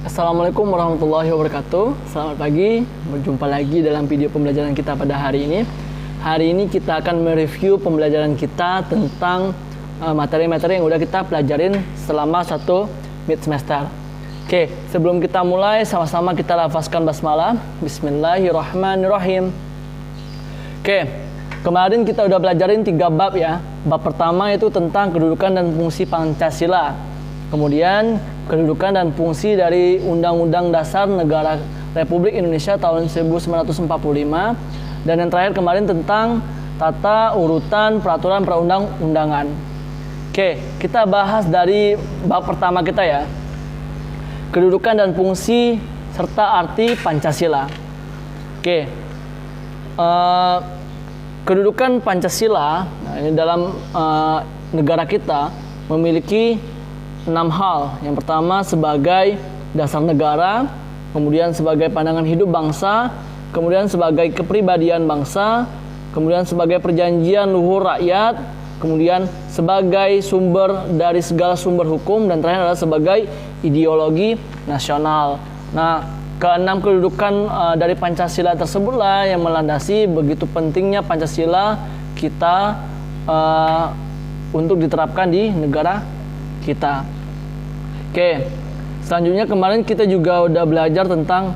Assalamualaikum warahmatullahi wabarakatuh. Selamat pagi, berjumpa lagi dalam video pembelajaran kita pada hari ini. Hari ini kita akan mereview pembelajaran kita tentang materi-materi yang udah kita pelajarin selama satu mid semester. Oke, sebelum kita mulai, sama-sama kita lafazkan basmalah. Bismillahirrahmanirrahim. Oke, kemarin kita udah pelajarin 3 bab ya. Bab pertama itu tentang kedudukan dan fungsi Pancasila. Kemudian kedudukan dan fungsi dari Undang-Undang Dasar Negara Republik Indonesia tahun 1945. Dan yang terakhir kemarin tentang tata urutan peraturan perundang-undangan. Oke, kita bahas dari bab pertama kita ya. Kedudukan dan fungsi serta arti Pancasila. Oke, kedudukan Pancasila ini dalam negara kita memiliki 6 hal. Yang pertama sebagai dasar negara, kemudian sebagai pandangan hidup bangsa, kemudian sebagai kepribadian bangsa, kemudian sebagai perjanjian luhur rakyat, kemudian sebagai sumber dari segala sumber hukum, dan terakhir adalah sebagai ideologi nasional. Nah, keenam kedudukan dari Pancasila tersebutlah yang melandasi begitu pentingnya Pancasila kita untuk diterapkan di negara kita. Oke, selanjutnya kemarin kita juga udah belajar tentang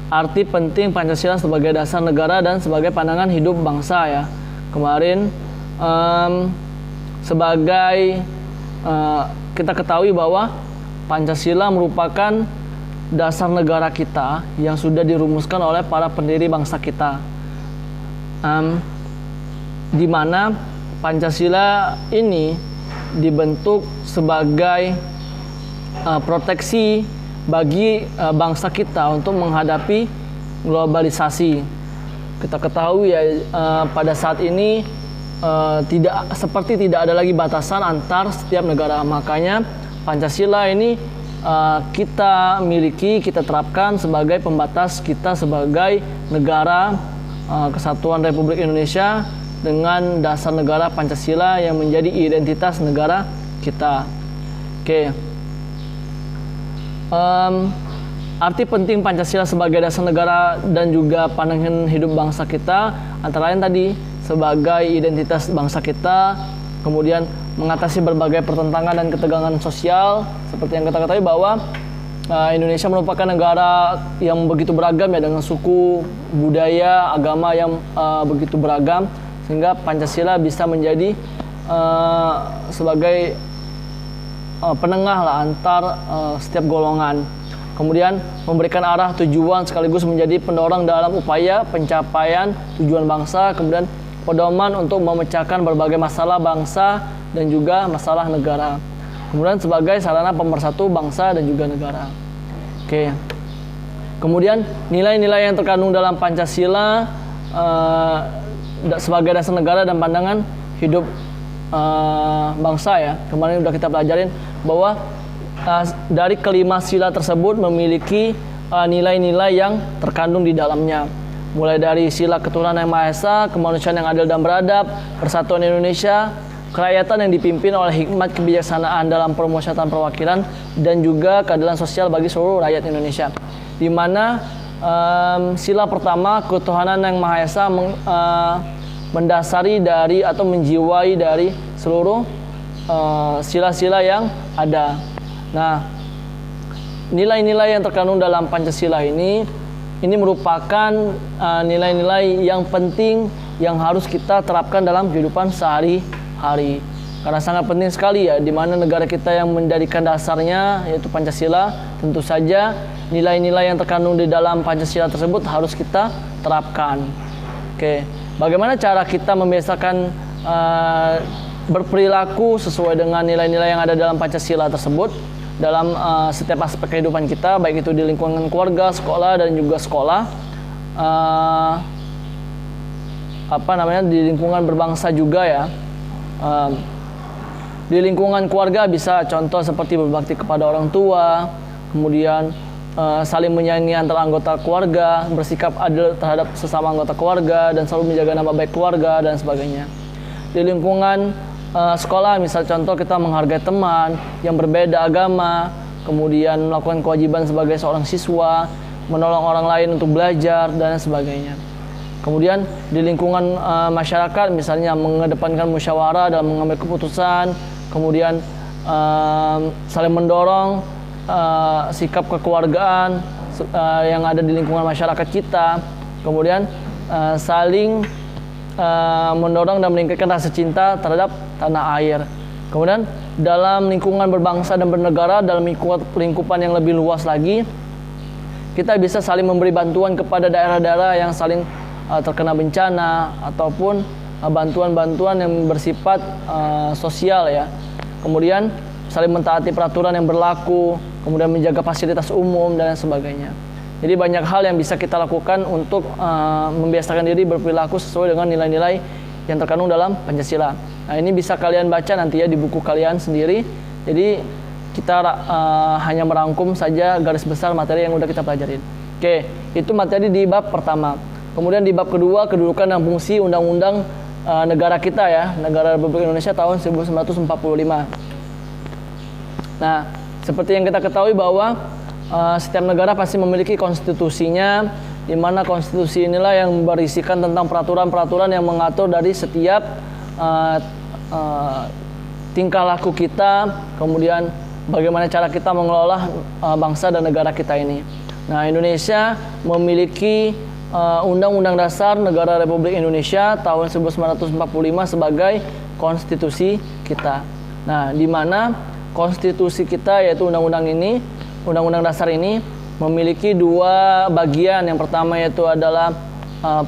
arti penting Pancasila sebagai dasar negara dan sebagai pandangan hidup bangsa ya. Kemarin kita ketahui bahwa Pancasila merupakan dasar negara kita yang sudah dirumuskan oleh para pendiri bangsa kita, di mana Pancasila ini dibentuk sebagai proteksi bagi bangsa kita untuk menghadapi globalisasi. Kita ketahui ya, pada saat ini tidak ada lagi batasan antar setiap negara. Makanya Pancasila ini kita miliki, kita terapkan sebagai pembatas kita sebagai negara Kesatuan Republik Indonesia dengan dasar negara Pancasila yang menjadi identitas negara kita. Oke. Arti penting Pancasila sebagai dasar negara dan juga pandangan hidup bangsa kita antara lain tadi sebagai identitas bangsa kita, kemudian mengatasi berbagai pertentangan dan ketegangan sosial seperti yang kita ketahui bahwa Indonesia merupakan negara yang begitu beragam ya, dengan suku, budaya, agama yang begitu beragam, sehingga Pancasila bisa menjadi sebagai penengah lah antar setiap golongan. Kemudian memberikan arah tujuan sekaligus menjadi pendorong dalam upaya pencapaian tujuan bangsa, kemudian pedoman untuk memecahkan berbagai masalah bangsa dan juga masalah negara. Kemudian sebagai sarana pemersatu bangsa dan juga negara. Oke. Kemudian nilai-nilai yang terkandung dalam Pancasila sebagai dasar negara dan pandangan hidup bangsa ya. Kemarin udah kita pelajarin bahwa dari kelima sila tersebut memiliki nilai-nilai yang terkandung di dalamnya. Mulai dari sila ketuhanan yang Maha Esa, kemanusiaan yang adil dan beradab, persatuan Indonesia, kerakyatan yang dipimpin oleh hikmat kebijaksanaan dalam permusyawaratan perwakilan, dan juga keadilan sosial bagi seluruh rakyat Indonesia. Di mana sila pertama ketuhanan yang Maha Esa mendasari dari atau menjiwai dari seluruh sila-sila yang ada. Nah, nilai-nilai yang terkandung dalam Pancasila ini merupakan nilai-nilai yang penting yang harus kita terapkan dalam kehidupan sehari-hari. Karena sangat penting sekali ya, di mana negara kita yang menjadikan dasarnya yaitu Pancasila, tentu saja nilai-nilai yang terkandung di dalam Pancasila tersebut harus kita terapkan. Oke, bagaimana cara kita membiasakan berperilaku sesuai dengan nilai-nilai yang ada dalam Pancasila tersebut dalam setiap aspek kehidupan kita, baik itu di lingkungan keluarga, sekolah, dan juga sekolah, di lingkungan berbangsa juga ya. Di lingkungan keluarga bisa contoh seperti berbakti kepada orang tua, kemudian saling menyayangi antara anggota keluarga, bersikap adil terhadap sesama anggota keluarga, dan selalu menjaga nama baik keluarga, dan sebagainya. Di lingkungan sekolah, misal contoh kita menghargai teman yang berbeda agama, kemudian melakukan kewajiban sebagai seorang siswa, menolong orang lain untuk belajar dan sebagainya. Kemudian di lingkungan masyarakat misalnya mengedepankan musyawarah dalam mengambil keputusan, kemudian saling mendorong sikap kekeluargaan yang ada di lingkungan masyarakat kita, kemudian saling mendorong dan meningkatkan rasa cinta terhadap tanah air. Kemudian dalam lingkungan berbangsa dan bernegara, dalam lingkupan yang lebih luas lagi, kita bisa saling memberi bantuan kepada daerah-daerah yang saling terkena bencana ataupun bantuan-bantuan yang bersifat sosial ya. Kemudian saling mentaati peraturan yang berlaku, kemudian menjaga fasilitas umum dan sebagainya. Jadi banyak hal yang bisa kita lakukan untuk membiasakan diri berperilaku sesuai dengan nilai-nilai yang terkandung dalam Pancasila. Nah, ini bisa kalian baca nanti ya di buku kalian sendiri. Jadi kita hanya merangkum saja garis besar materi yang udah kita pelajarin. Oke, itu materi di bab pertama. Kemudian di bab kedua, kedudukan dan fungsi undang-undang negara kita ya, Negara Republik Indonesia tahun 1945. Nah, seperti yang kita ketahui bahwa setiap negara pasti memiliki konstitusinya, di mana konstitusi inilah yang berisikan tentang peraturan-peraturan yang mengatur dari setiap tingkah laku kita, kemudian bagaimana cara kita mengelola bangsa dan negara kita ini. Nah, Indonesia memiliki Undang-Undang Dasar Negara Republik Indonesia tahun 1945 sebagai konstitusi kita. Nah, di mana konstitusi kita yaitu Undang-Undang Dasar ini memiliki dua bagian. Yang pertama yaitu adalah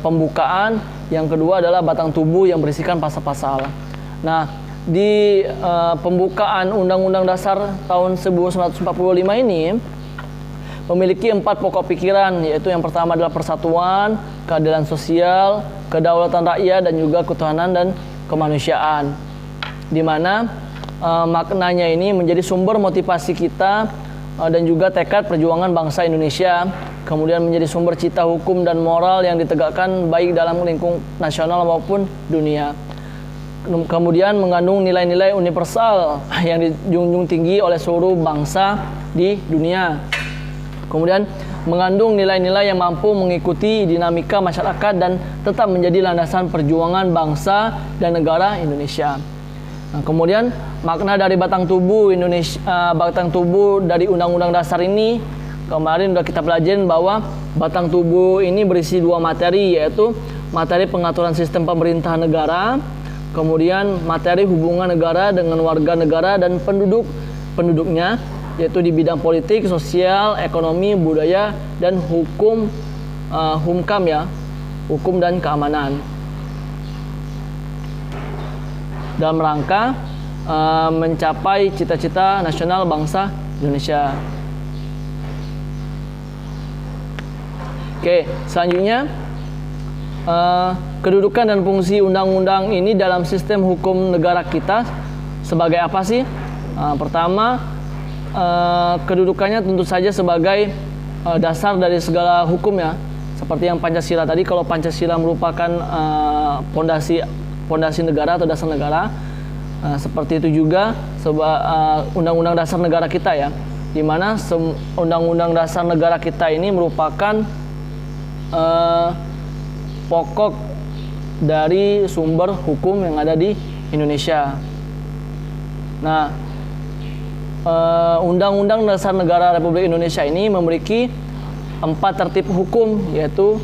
pembukaan, yang kedua adalah batang tubuh yang berisikan pasal-pasal. Nah, di pembukaan Undang-Undang Dasar tahun 1945 ini memiliki 4 pokok pikiran, yaitu yang pertama adalah persatuan, keadilan sosial, kedaulatan rakyat, dan juga ketuhanan dan kemanusiaan. Di mana maknanya ini menjadi sumber motivasi kita dan juga tekad perjuangan bangsa Indonesia, kemudian menjadi sumber cita hukum dan moral yang ditegakkan baik dalam lingkup nasional maupun dunia. Kemudian mengandung nilai-nilai universal yang dijunjung tinggi oleh seluruh bangsa di dunia. Kemudian mengandung nilai-nilai yang mampu mengikuti dinamika masyarakat dan tetap menjadi landasan perjuangan bangsa dan negara Indonesia. Nah, kemudian makna dari batang tubuh dari Undang-Undang Dasar ini, kemarin sudah kita pelajarin bahwa batang tubuh ini berisi 2 materi, yaitu materi pengaturan sistem pemerintahan negara, kemudian materi hubungan negara dengan warga negara dan penduduknya, yaitu di bidang politik, sosial, ekonomi, budaya, dan humkam ya, hukum dan keamanan. Dalam rangka mencapai cita-cita nasional bangsa Indonesia. Oke, selanjutnya kedudukan dan fungsi undang-undang ini dalam sistem hukum negara kita sebagai apa sih? Pertama, kedudukannya tentu saja sebagai dasar dari segala hukum ya, seperti yang Pancasila tadi. Kalau Pancasila merupakan pondasi negara atau dasar negara, seperti itu juga Undang-Undang Dasar Negara kita ya, di mana Undang-Undang Dasar Negara kita ini merupakan pokok dari sumber hukum yang ada di Indonesia. Nah, Undang-Undang Dasar Negara Republik Indonesia ini memiliki 4 tertib hukum, yaitu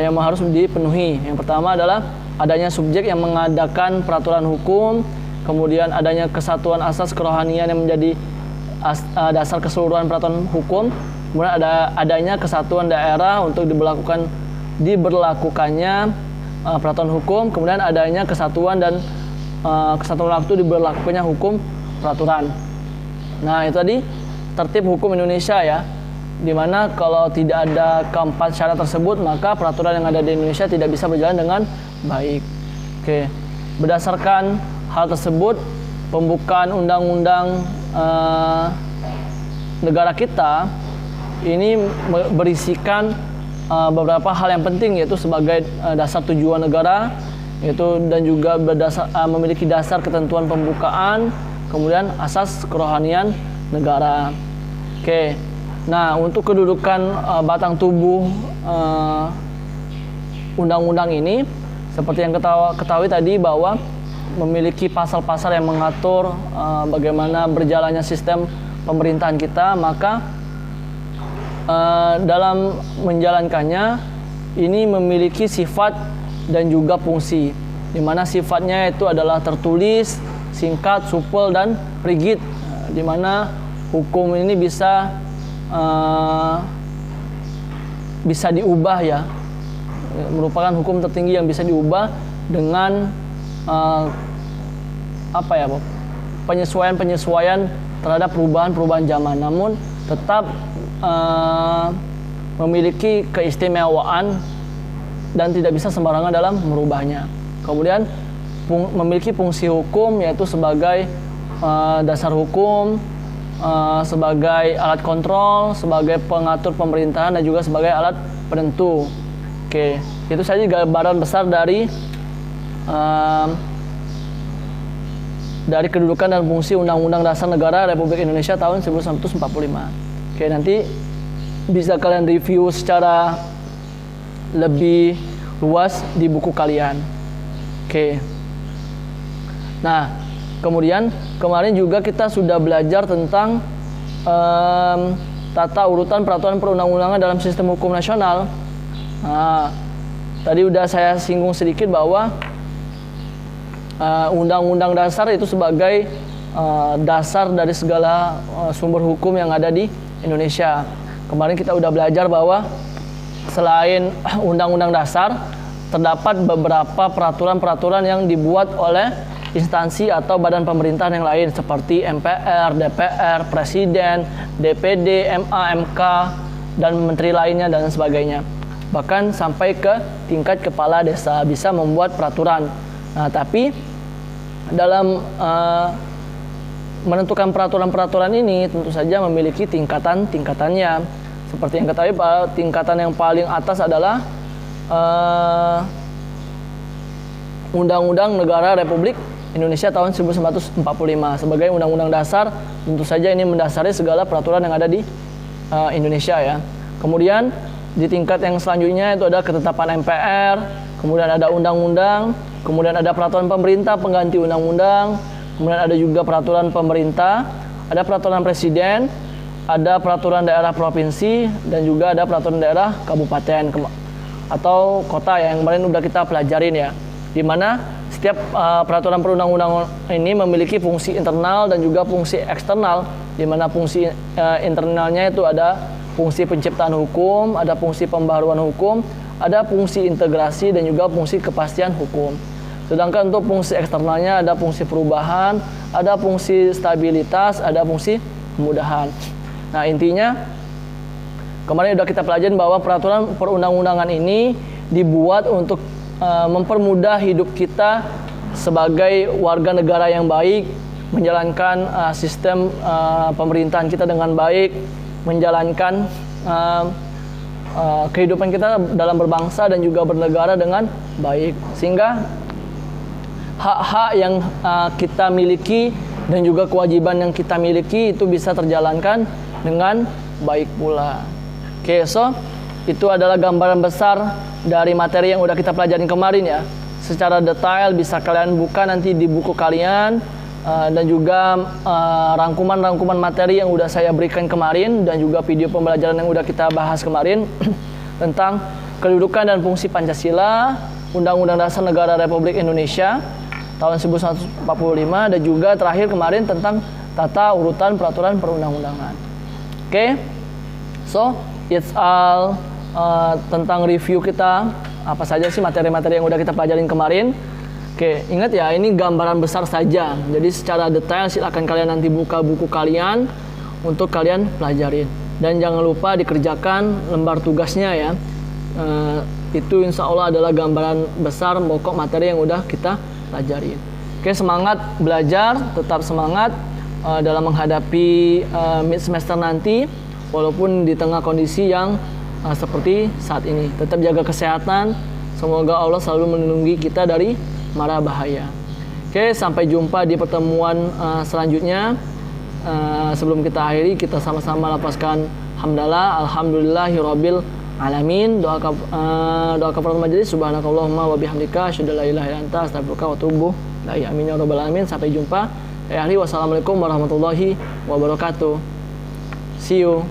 yang harus dipenuhi. Yang pertama adalah adanya subjek yang mengadakan peraturan hukum, kemudian adanya kesatuan asas kerohanian yang menjadi dasar keseluruhan peraturan hukum, kemudian adanya kesatuan daerah untuk diberlakukannya peraturan hukum, kemudian adanya kesatuan waktu diberlakukannya hukum peraturan. Nah, itu tadi tertib hukum Indonesia ya, dimana kalau tidak ada keempat syarat tersebut, maka peraturan yang ada di Indonesia tidak bisa berjalan dengan baik. Oke, berdasarkan hal tersebut, pembukaan undang-undang negara kita ini berisikan beberapa hal yang penting, yaitu sebagai dasar tujuan negara, yaitu dan juga memiliki dasar ketentuan pembukaan, kemudian asas kerohanian negara. Oke. Nah, untuk kedudukan batang tubuh undang-undang ini, seperti yang ketahui tadi bahwa memiliki pasal-pasal yang mengatur bagaimana berjalannya sistem pemerintahan kita, maka dalam menjalankannya ini memiliki sifat dan juga fungsi, di mana sifatnya itu adalah tertulis, singkat, supel, dan rigid, di mana hukum ini bisa diubah ya, merupakan hukum tertinggi yang bisa diubah dengan penyesuaian terhadap perubahan zaman, namun tetap memiliki keistimewaan dan tidak bisa sembarangan dalam merubahnya. Kemudian memiliki fungsi hukum, yaitu sebagai dasar hukum, sebagai alat kontrol, sebagai pengatur pemerintahan, dan juga sebagai alat penentu. Oke, itu saja gambaran besar dari kedudukan dan fungsi Undang-Undang Dasar Negara Republik Indonesia tahun 1945. Oke, nanti bisa kalian review secara lebih luas di buku kalian. Oke. Nah, kemudian kemarin juga kita sudah belajar tentang tata urutan peraturan perundang-undangan dalam sistem hukum nasional. Nah, tadi udah saya singgung sedikit bahwa Undang-Undang Dasar itu sebagai dasar dari segala sumber hukum yang ada di Indonesia. Kemarin kita udah belajar bahwa selain Undang-Undang Dasar, terdapat beberapa peraturan-peraturan yang dibuat oleh instansi atau badan pemerintahan yang lain seperti MPR, DPR, Presiden, DPD, MA, MK, dan menteri lainnya dan sebagainya. Bahkan sampai ke tingkat kepala desa bisa membuat peraturan. Nah, tapi dalam menentukan peraturan-peraturan ini tentu saja memiliki tingkatan-tingkatannya. Seperti yang ketahui, tingkatan yang paling atas adalah Undang-Undang Negara Republik Indonesia tahun 1945 sebagai Undang-Undang Dasar. Tentu saja ini mendasari segala peraturan yang ada di Indonesia ya. Kemudian di tingkat yang selanjutnya itu ada ketetapan MPR, kemudian ada undang-undang, kemudian ada peraturan pemerintah pengganti undang-undang, kemudian ada juga peraturan pemerintah, ada peraturan presiden, ada peraturan daerah provinsi, dan juga ada peraturan daerah kabupaten atau kota yang kemarin udah kita pelajarin ya, di mana setiap peraturan perundang-undangan ini memiliki fungsi internal dan juga fungsi eksternal, di mana fungsi internalnya itu ada fungsi penciptaan hukum, ada fungsi pembaharuan hukum, ada fungsi integrasi, dan juga fungsi kepastian hukum. Sedangkan untuk fungsi eksternalnya ada fungsi perubahan, ada fungsi stabilitas, ada fungsi kemudahan. Nah, intinya kemarin sudah kita pelajari bahwa peraturan perundang-undangan ini dibuat untuk mempermudah hidup kita sebagai warga negara yang baik, menjalankan sistem pemerintahan kita dengan baik, menjalankan kehidupan kita dalam berbangsa dan juga bernegara dengan baik, sehingga hak-hak yang kita miliki dan juga kewajiban yang kita miliki itu bisa terjalankan dengan baik pula. Oke, so itu adalah gambaran besar dari materi yang udah kita pelajarin kemarin ya. Secara detail bisa kalian buka nanti di buku kalian, dan juga rangkuman-rangkuman materi yang udah saya berikan kemarin, dan juga video pembelajaran yang udah kita bahas kemarin tentang kedudukan dan fungsi Pancasila, Undang-Undang Dasar Negara Republik Indonesia tahun 1945, dan juga terakhir kemarin tentang tata urutan peraturan perundang-undangan. Oke, so it's all tentang review kita, apa saja sih materi-materi yang udah kita pelajarin kemarin. Oke, ingat ya, ini gambaran besar saja. Jadi secara detail silakan kalian nanti buka buku kalian untuk kalian pelajarin. Dan jangan lupa dikerjakan lembar tugasnya ya. Itu insya Allah adalah gambaran besar pokok materi yang udah kita pelajarin. Oke, semangat belajar, tetap semangat dalam menghadapi mid semester nanti, walaupun di tengah kondisi yang seperti saat ini. Tetap jaga kesehatan. Semoga Allah selalu melindungi kita dari mara bahaya. Oke, sampai jumpa di pertemuan selanjutnya. Sebelum kita akhiri, kita sama-sama lapaskan hamdalah, alhamdulillahirabbil alamin. Doa kafaratul majelis, subhanakallahumma wa bihamdika asyhadu an la ilaha illa anta astaghfiruka wa atubu ilaik. Amin ya rabbal alamin. Sampai jumpa. Wassalamualaikum warahmatullahi wabarakatuh. See you.